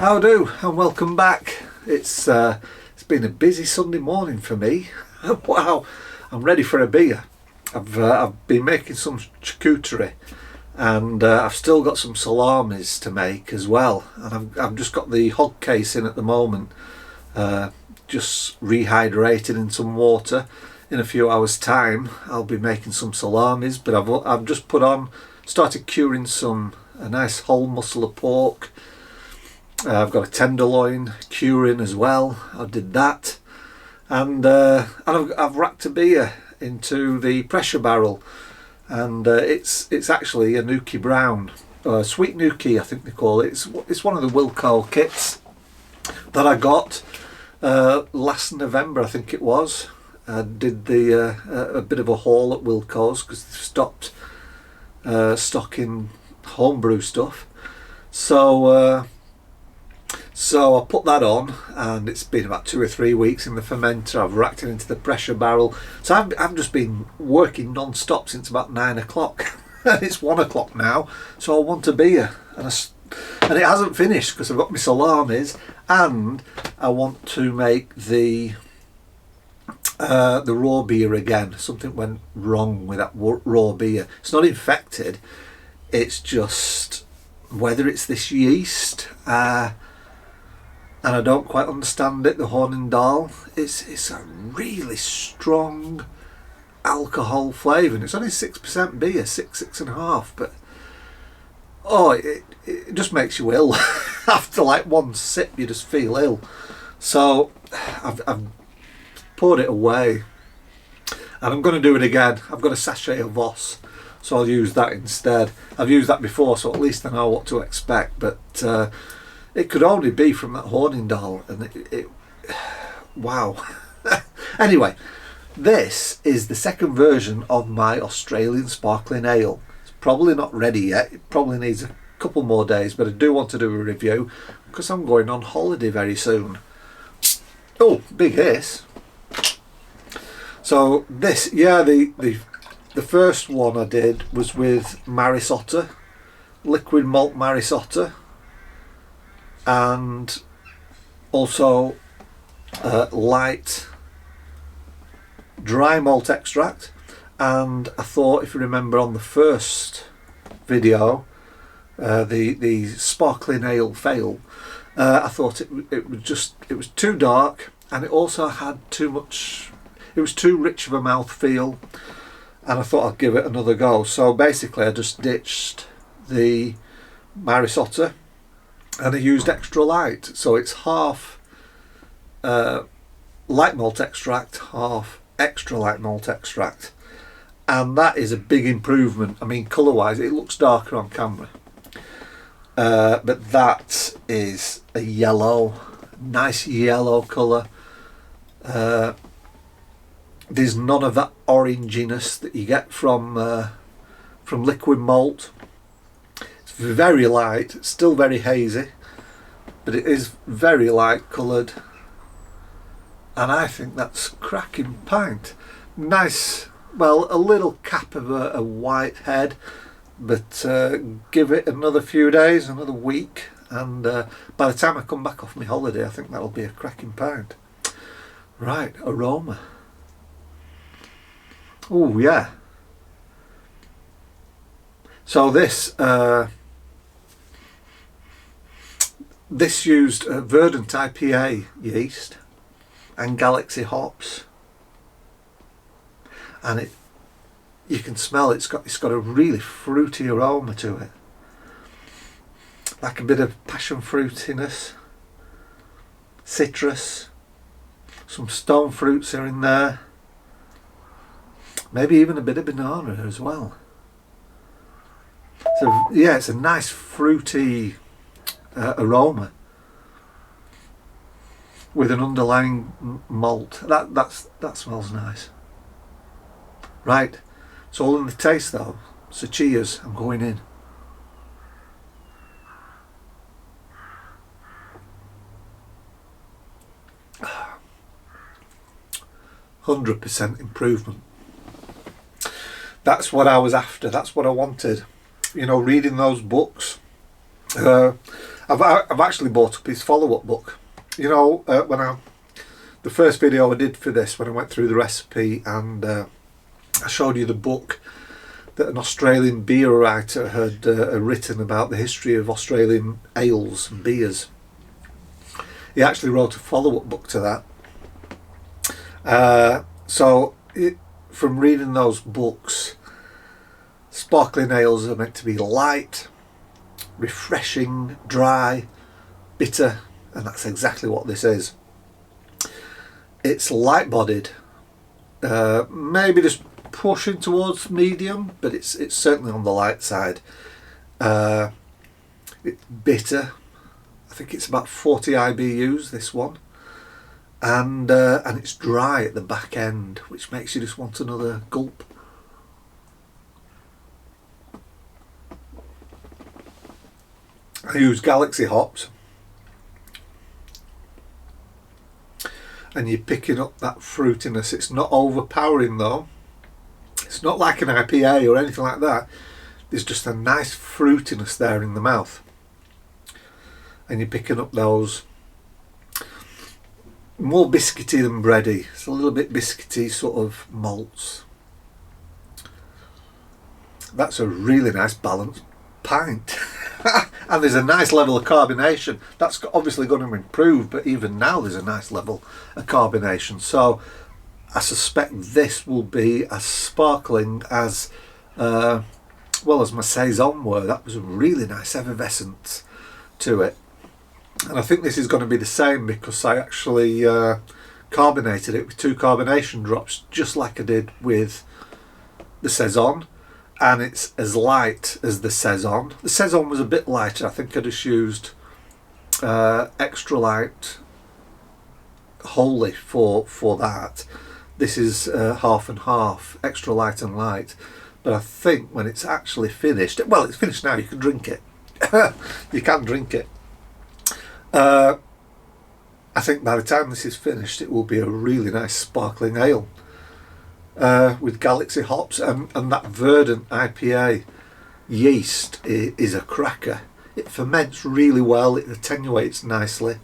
How do, and welcome back. It's been a busy Sunday morning for me. Wow, I'm ready for a beer. I've been making some charcuterie, and I've still got some salamis to make as well. And I've just got the hog case in at the moment, just rehydrated in some water. In a few hours' time, I'll be making some salamis. But I've just started curing a nice whole muscle of pork. I've got a tenderloin curing as well. I did that, and I've racked a beer into the pressure barrel, and it's actually a Nuki Brown, sweet Nuki I think they call it. It's one of the Wilco kits that I got last November, I think it was. I did a bit of a haul at Wilco's because they've stopped stocking homebrew stuff. So I put that on, and it's been about 2 or 3 weeks in the fermenter. I've racked it into the pressure barrel. So I've just been working non-stop since about 9 o'clock. And it's 1 o'clock now, so I want a beer. And it hasn't finished because I've got my salamis, and I want to make the raw beer again. Something went wrong with that raw beer. It's not infected. It's just whether it's this yeast. And I don't quite understand it, the Hornindal. It's a really strong alcohol flavour, and it's only 6% beer, 6.5%, but it just makes you ill. After like one sip you just feel ill. So I've poured it away, and I'm going to do it again. I've got a sachet of Voss, so I'll use that instead. I've used that before, so at least I know what to expect, but it could only be from that Hornindal, and it wow. Anyway, this is the second version of my Australian Sparkling Ale. It's probably not ready yet. It probably needs a couple more days, but I do want to do a review because I'm going on holiday very soon. Oh, big hiss. So this, the first one I did was with Maris Otter, liquid malt Maris Otter, and also light dry malt extract. And I thought, if you remember on the first video, the sparkling ale fail, I thought it was too dark, and it also had too much. It was too rich of a mouth feel, and I thought I'd give it another go. So basically I just ditched the Maris Otter, and I used extra light, so it's half light malt extract, half extra light malt extract, and that is a big improvement. I mean, colour wise it looks darker on camera, but that is a yellow, nice yellow colour. There's none of that oranginess that you get from liquid malt. It's very light, still very hazy, but it is very light coloured, and I think that's cracking pint. Nice, well, a little cap of a white head, but give it another few days, another week, and by the time I come back off my holiday I think that'll be a cracking pint. Right, aroma. Oh yeah. So this used Verdant IPA yeast and Galaxy hops, and you can smell it's got a really fruity aroma to it, like a bit of passion fruitiness, citrus, some stone fruits are in there, maybe even a bit of banana as well. So yeah, it's a nice fruity aroma with an underlying malt. That smells nice. Right, it's all in the taste though. So cheers, I'm going in. Ah, 100% improvement. That's what I was after. That's what I wanted. You know, reading those books Uh, I've actually bought up his follow-up book. You know, the first video I did for this, when I went through the recipe and I showed you the book that an Australian beer writer had written about the history of Australian ales and beers. He actually wrote a follow-up book to that. From reading those books, sparkling ales are meant to be light, refreshing, dry, bitter, and that's exactly what this is. It's light-bodied, maybe just pushing towards medium, but it's certainly on the light side. It's bitter. I think it's about 40 IBUs, this one, and it's dry at the back end, which makes you just want another gulp. I use Galaxy hops, and you're picking up that fruitiness. It's not overpowering though. It's not like an IPA or anything like that. There's just a nice fruitiness there in the mouth, and you're picking up those more biscuity than bready. It's a little bit biscuity sort of malts. That's a really nice balanced pint. And there's a nice level of carbonation. That's obviously going to improve, but even now there's a nice level of carbonation. So I suspect this will be as sparkling as well as my Saison were. That was a really nice effervescence to it. And I think this is going to be the same, because I actually carbonated it with 2 carbonation drops, just like I did with the Saison. And it's as light as the Saison. The Saison was a bit lighter. I think I just used extra light wholly for that. This is half and half, extra light and light. But I think when it's actually finished, well, it's finished now, you can drink it. You can drink it. I think by the time this is finished, it will be a really nice sparkling ale. With Galaxy hops and that verdant IPA yeast is a cracker. It ferments really well, it attenuates nicely,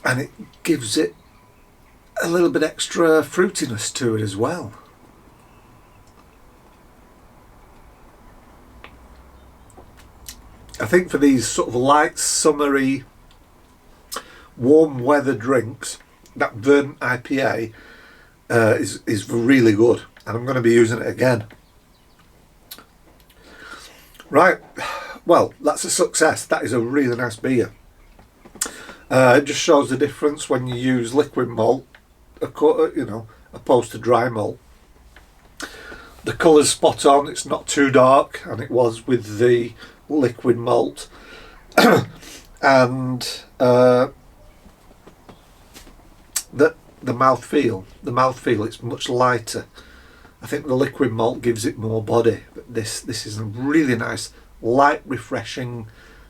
and it gives it a little bit extra fruitiness to it as well. I think for these sort of light, summery, warm weather drinks, that verdant IPA is really good, and I'm going to be using it again. Right, well, that's a success. That is a really nice beer. It just shows the difference when you use liquid malt, opposed to dry malt. The colour's spot on. It's not too dark, and it was with the liquid malt. And the mouthfeel, it's much lighter. I think the liquid malt gives it more body, but this is a really nice, light, refreshing,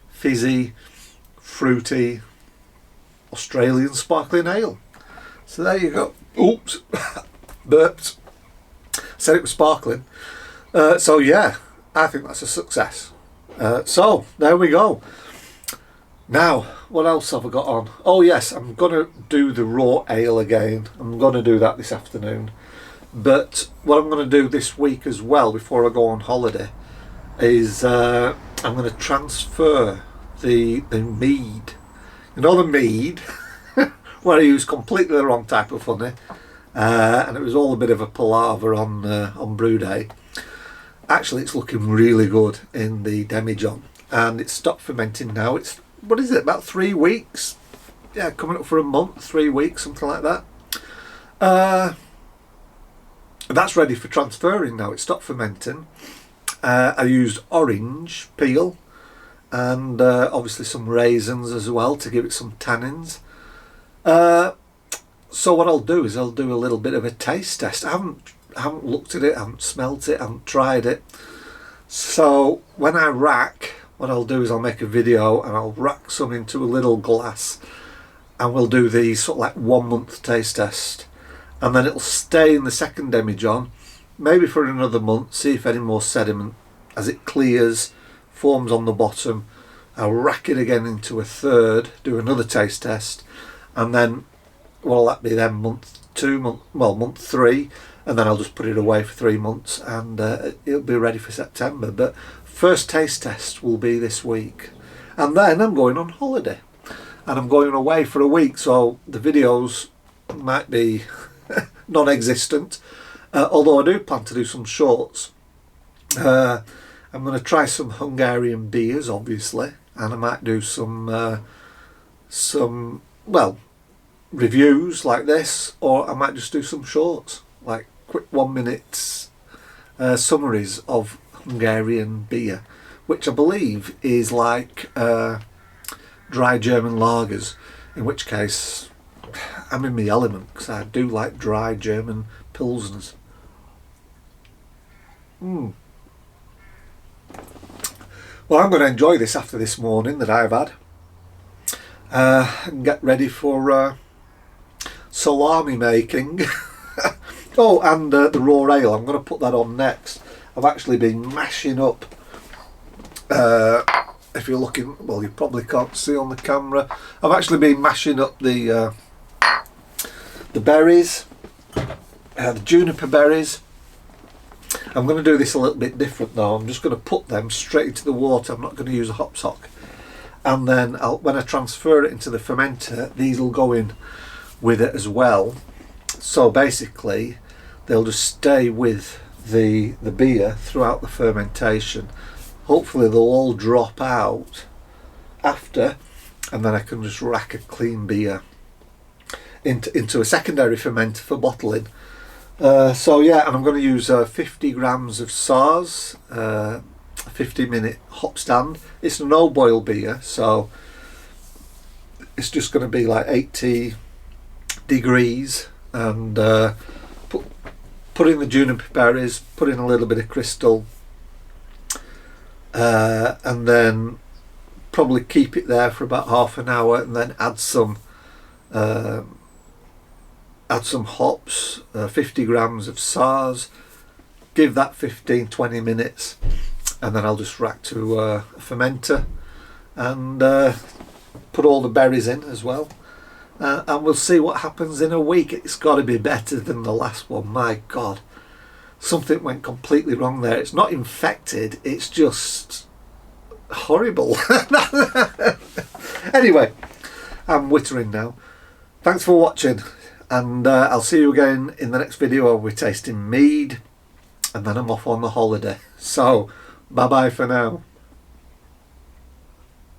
fizzy, fruity Australian sparkling ale. So there you go. Oops, burped. Said it was sparkling. So yeah, I think that's a success. So there we go. Now, what else have I got on? Oh yes, I'm going to do the raw ale again. I'm going to do that this afternoon. But what I'm going to do this week as well, before I go on holiday, is I'm going to transfer the mead. You know, the mead, where I used completely the wrong type of honey, and it was all a bit of a palaver on brew day. Actually, it's looking really good in the demijohn, and it's stopped fermenting now. It's, what is it, about 3 weeks? Yeah, coming up for a month, 3 weeks, something like that. That's ready for transferring now. It stopped fermenting. I used orange peel and obviously some raisins as well to give it some tannins. So what I'll do is I'll do a little bit of a taste test. I haven't looked at it, I haven't smelt it, I haven't tried it. So when I rack, what I'll do is I'll make a video and I'll rack some into a little glass, and we'll do the sort of like 1 month taste test, and then it'll stay in the second demijohn maybe for another month, see if any more sediment as it clears foams on the bottom. I'll rack it again into a third, do another taste test, and then what'll that be then? Month 3, and then I'll just put it away for 3 months, and it'll be ready for September. But first taste test will be this week, and then I'm going on holiday, and I'm going away for a week, so the videos might be non-existent, although I do plan to do some shorts. I'm going to try some Hungarian beers, obviously, and I might do some reviews like this, or I might just do some shorts, like quick 1 minute summaries of Hungarian beer, which I believe is like dry German lagers, in which case I'm in my element, because I do like dry German pilsners. Well, I'm going to enjoy this after this morning that I've had, and get ready for salami making. Oh, and the raw ale, I'm going to put that on next. I've actually been mashing up, if you're looking, well, you probably can't see on the camera, I've actually been mashing up the berries, the juniper berries. I'm going to do this a little bit different though. I'm just going to put them straight into the water. I'm not going to use a hop sock, and then when I transfer it into the fermenter, these will go in with it as well. So basically they'll just stay with the beer throughout the fermentation. Hopefully they'll all drop out after, and then I can just rack a clean beer into a secondary fermenter for bottling. So yeah, and I'm going to use 50 grams of SARS, a 50-minute hop stand. It's a no boil beer, so it's just going to be like 80 degrees, and put in the juniper berries, put in a little bit of crystal, and then probably keep it there for about half an hour, and then add some hops, 50 grams of SARS, give that 15-20 minutes, and then I'll just rack to a fermenter and put all the berries in as well, and we'll see what happens in a week. It's got to be better than the last one. My God, something went completely wrong there. It's not infected, it's just horrible. Anyway, I'm wittering now. Thanks for watching, and I'll see you again in the next video. We're tasting mead, and then I'm off on the holiday. So bye bye for now.